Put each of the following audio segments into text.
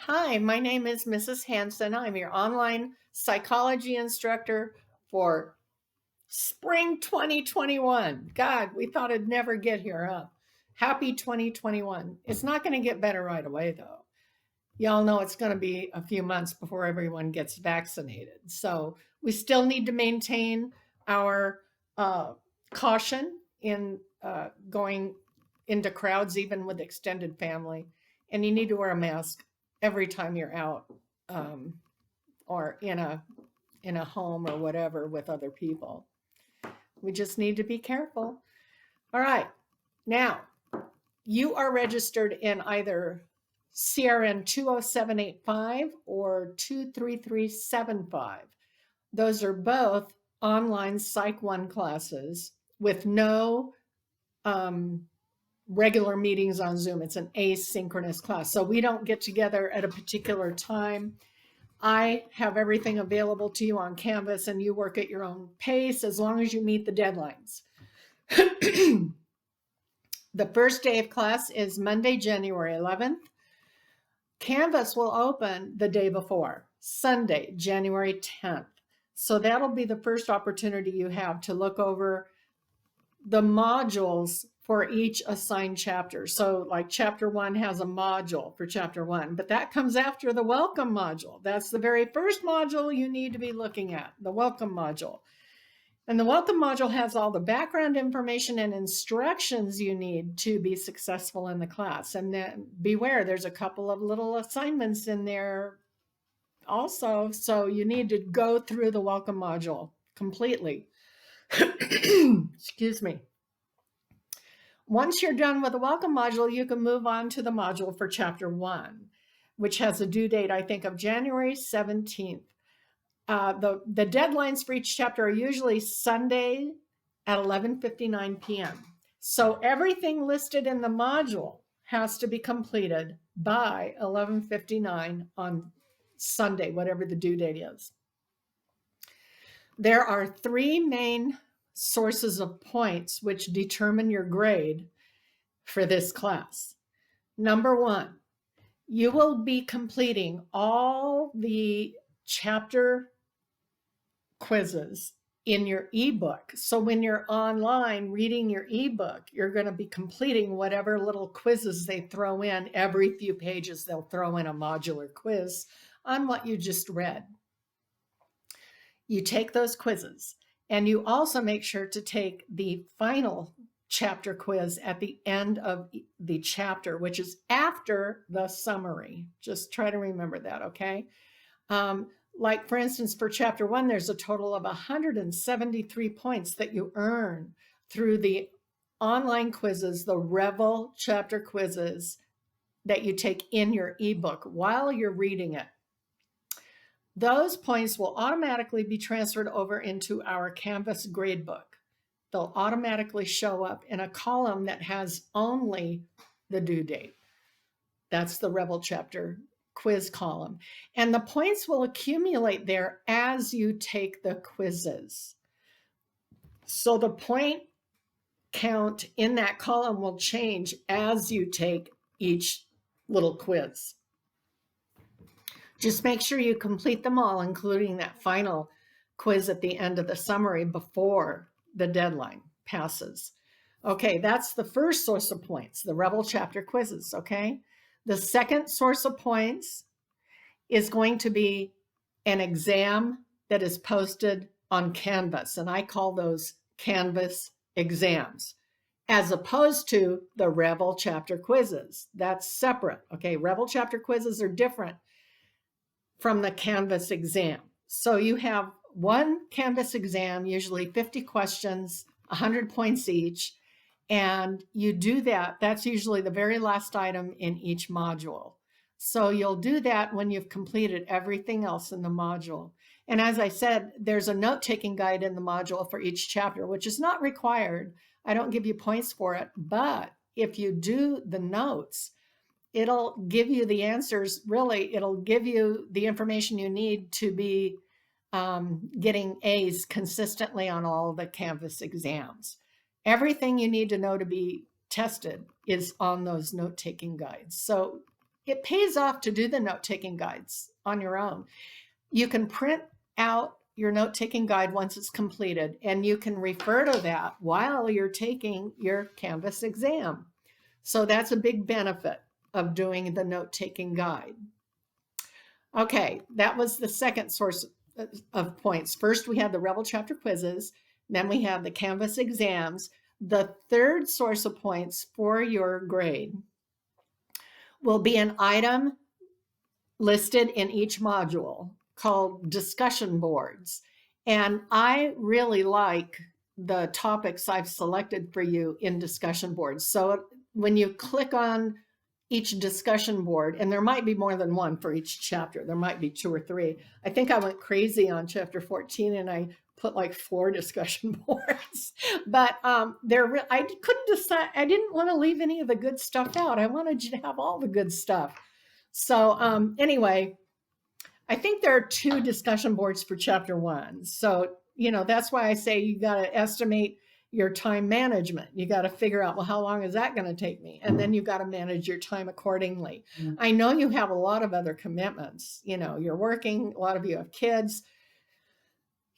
Hi, my name is Mrs. Hanson. I'm your online psychology instructor for spring 2021. God, we thought it'd never get here, huh? Happy 2021. It's not going to get better right away, though. Y'all know it's going to be a few months before everyone gets vaccinated. So we still need to maintain our caution in going into crowds, even with extended family. And you need to wear a mask every time you're out um, or in a home or whatever with other people. We just need to be careful. All right. Now, you are registered in either CRN 20785 or 23375. Those are both online Psych 1 classes with no regular meetings on Zoom. It's an asynchronous class. So we don't get together at a particular time. I have everything available to you on Canvas and you work at your own pace as long as you meet the deadlines. The first day of class is Monday, January 11th. Canvas will open the day before, Sunday, January 10th. So that'll be the first opportunity you have to look over the modules for each assigned chapter. So like chapter 1 has a module for chapter 1, but that comes after the welcome module. That's the very first module you need to be looking at, the welcome module. And the welcome module has all the background information and instructions you need to be successful in the class. And then beware, there's a couple of little assignments in there also. So you need to go through the welcome module completely. Excuse me. Once you're done with the welcome module, you can move on to the module for chapter 1, which has a due date, I think, of January 17th. The deadlines for each chapter are usually Sunday at 11:59 p.m. So everything listed in the module has to be completed by 11:59 on Sunday, whatever the due date is. There are 3 main sources of points which determine your grade for this class. Number 1, you will be completing all the chapter quizzes in your ebook. So when you're online reading your ebook, you're going to be completing whatever little quizzes they throw in. Every few pages, they'll throw in a modular quiz on what you just read. You take those quizzes, and you also make sure to take the final chapter quiz at the end of the chapter, which is after the summary. Just try to remember that, okay? Like for instance, for chapter 1, there's a total of 173 points that you earn through the online quizzes, the Revel chapter quizzes that you take in your ebook while you're reading it. Those points will automatically be transferred over into our Canvas gradebook. They'll automatically show up in a column that has only the due date. That's the Revel chapter quiz column. And the points will accumulate there as you take the quizzes. So the point count in that column will change as you take each little quiz. Just make sure you complete them all, including that final quiz at the end of the summary before the deadline passes. Okay, that's the first source of points, the Revel chapter quizzes, okay? The second source of points is going to be an exam that is posted on Canvas, and I call those Canvas exams, as opposed to the Revel chapter quizzes. That's separate, okay? Revel chapter quizzes are different from the Canvas exam. So you have one Canvas exam, usually 50 questions, 100 points each, and you do that. That's usually the very last item in each module. So you'll do that when you've completed everything else in the module. And as I said, there's a note-taking guide in the module for each chapter, which is not required. I don't give you points for it, but if you do the notes, it'll give you the answers. Really, it'll give you the information you need to be getting A's consistently on all the Canvas exams. Everything you need to know to be tested is on those note-taking guides. So it pays off to do the note-taking guides on your own. You can print out your note-taking guide once it's completed, and you can refer to that while you're taking your Canvas exam. So that's a big benefit of doing the note-taking guide. Okay, that was the second source of points. First, we had the Rebel chapter quizzes. Then we have the Canvas exams. The third source of points for your grade will be an item listed in each module called discussion boards. And I really like the topics I've selected for you in discussion boards. So when you click on each discussion board, and there might be more than one for each chapter, there might be 2 or 3. I think I went crazy on chapter 14 and I put like 4 discussion boards, but I couldn't decide. I didn't want to leave any of the good stuff out. I wanted you to have all the good stuff. So anyway, I think there are 2 discussion boards for chapter 1. So, that's why I say you got to estimate your time management. You got to figure out, well, how long is that going to take me? And then you got to manage your time accordingly. I know you have a lot of other commitments. You're working, a lot of you have kids.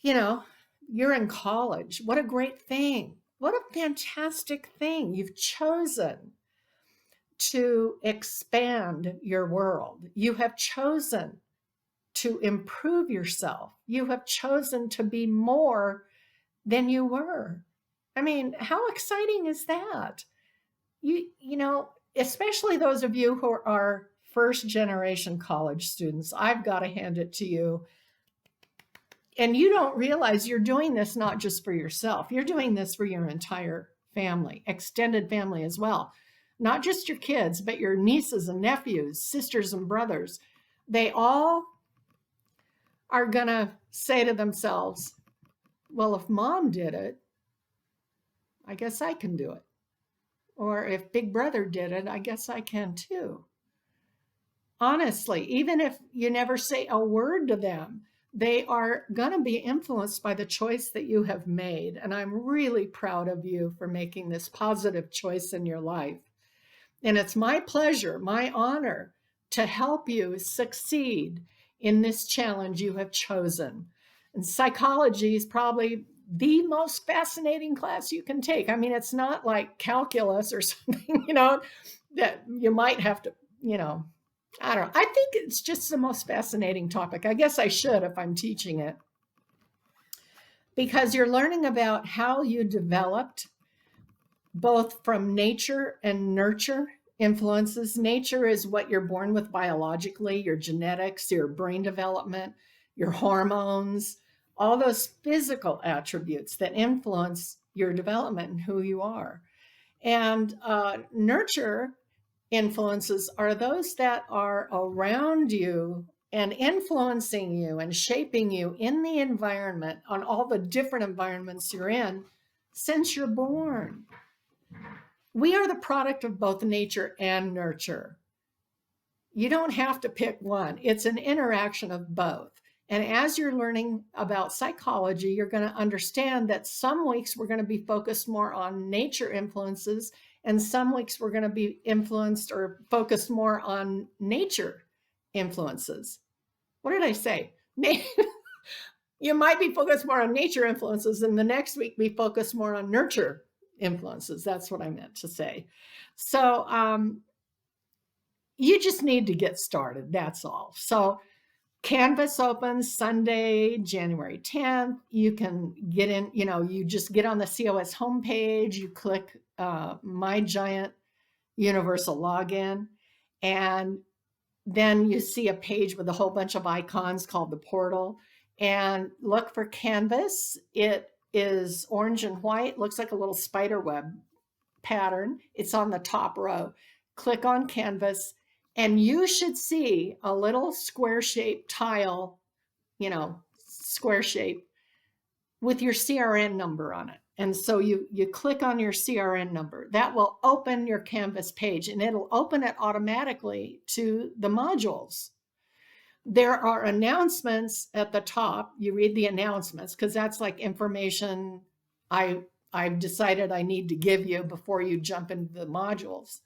You're in college. What a great thing. What a fantastic thing. You've chosen to expand your world. You have chosen to improve yourself. You have chosen to be more than you were. I mean, how exciting is that? Especially those of you who are first generation college students, I've got to hand it to you. And you don't realize you're doing this not just for yourself. You're doing this for your entire family, extended family as well. Not just your kids, but your nieces and nephews, sisters and brothers. They all are going to say to themselves, well, if mom did it, I guess I can do it. Or if big brother did it, I guess I can too. Honestly, even if you never say a word to them, they are going to be influenced by the choice that you have made. And I'm really proud of you for making this positive choice in your life. And it's my pleasure, my honor to help you succeed in this challenge you have chosen. And psychology is probably the most fascinating class you can take. I mean, it's not like calculus or something, that you might have to, I don't know. I think it's just the most fascinating topic. I guess I should if I'm teaching it. Because you're learning about how you developed both from nature and nurture influences. Nature is what you're born with biologically, your genetics, your brain development, your hormones, all those physical attributes that influence your development and who you are. And nurture influences are those that are around you and influencing you and shaping you in the environment, on all the different environments you're in since you're born. We are the product of both nature and nurture. You don't have to pick one. It's an interaction of both. And as you're learning about psychology, you're going to understand that some weeks we're going to be focused more on nature influences, and some weeks we're going to be influenced or focused more on nature influences. What did I say? You might be focused more on nature influences, and the next week we focus more on nurture influences. That's what I meant to say. So you just need to get started. That's all. So Canvas opens Sunday, January 10th. You can get in, you just get on the COS homepage, you click My Giant Universal Login, and then you see a page with a whole bunch of icons called the portal, and look for Canvas. It is orange and white, looks like a little spider web pattern. It's on the top row. Click on Canvas, and you should see a little square-shaped tile, square shape with your CRN number on it. And so you click on your CRN number. That will open your Canvas page, and it'll open it automatically to the modules. There are announcements at the top. You read the announcements because that's like information I've decided I need to give you before you jump into the modules.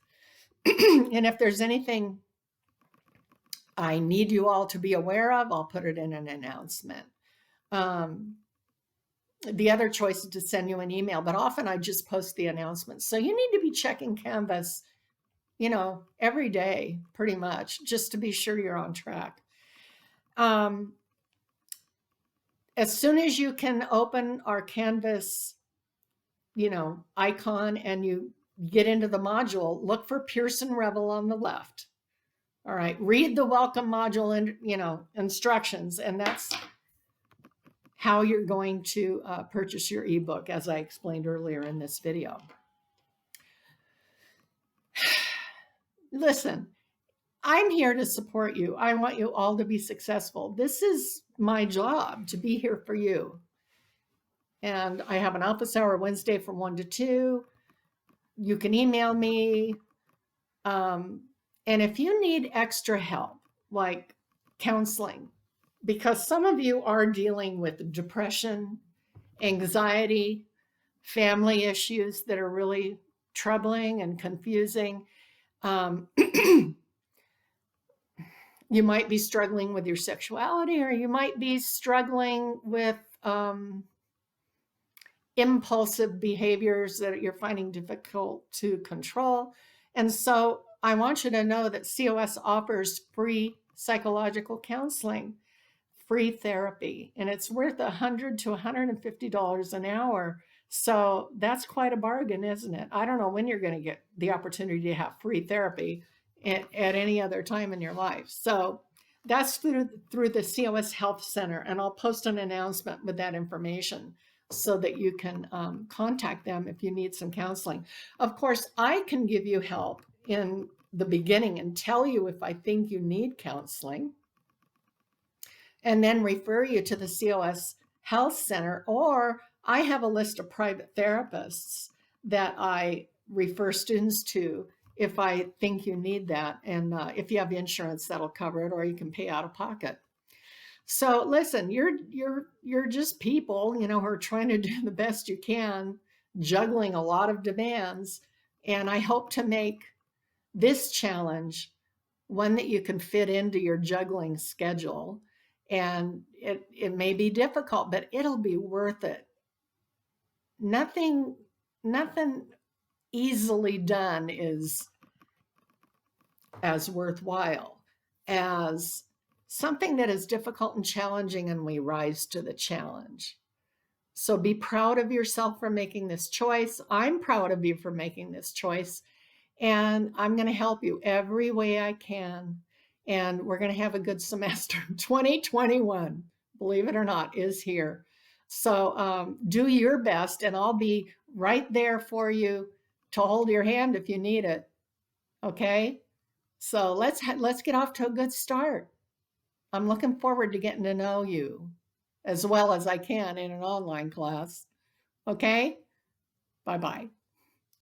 And if there's anything I need you all to be aware of, I'll put it in an announcement. The other choice is to send you an email, but often I just post the announcements. So you need to be checking Canvas, every day, pretty much, just to be sure you're on track. As soon as you can open our Canvas, icon and you get into the module, look for Pearson Rebel on the left. All right, read the welcome module and, instructions, and that's how you're going to purchase your ebook, as I explained earlier in this video. Listen, I'm here to support you. I want you all to be successful. This is my job, to be here for you. And I have an office hour Wednesday from 1 to 2. You can email me. And if you need extra help, like counseling, because some of you are dealing with depression, anxiety, family issues that are really troubling and confusing. You might be struggling with your sexuality, or you might be struggling with impulsive behaviors that you're finding difficult to control. And so I want you to know that COS offers free psychological counseling, free therapy, and it's worth $100 to $150 an hour. So that's quite a bargain, isn't it? I don't know when you're going to get the opportunity to have free therapy at any other time in your life. So that's through the COS Health Center, and I'll post an announcement with that information so that you can contact them if you need some counseling. Of course, I can give you help in the beginning and tell you if I think you need counseling, and then refer you to the COS Health Center, or I have a list of private therapists that I refer students to if I think you need that. And if you have insurance, that'll cover it, or you can pay out of pocket. So listen, you're just people, who are trying to do the best you can, juggling a lot of demands. And I hope to make this challenge one that you can fit into your juggling schedule. And it may be difficult, but it'll be worth it. Nothing easily done is as worthwhile as something that is difficult and challenging, and we rise to the challenge. So be proud of yourself for making this choice. I'm proud of you for making this choice. And I'm going to help you every way I can. And we're going to have a good semester. 2021, believe it or not, is here. So do your best, and I'll be right there for you to hold your hand if you need it. Okay? So let's get off to a good start. I'm looking forward to getting to know you as well as I can in an online class. Okay? Bye-bye.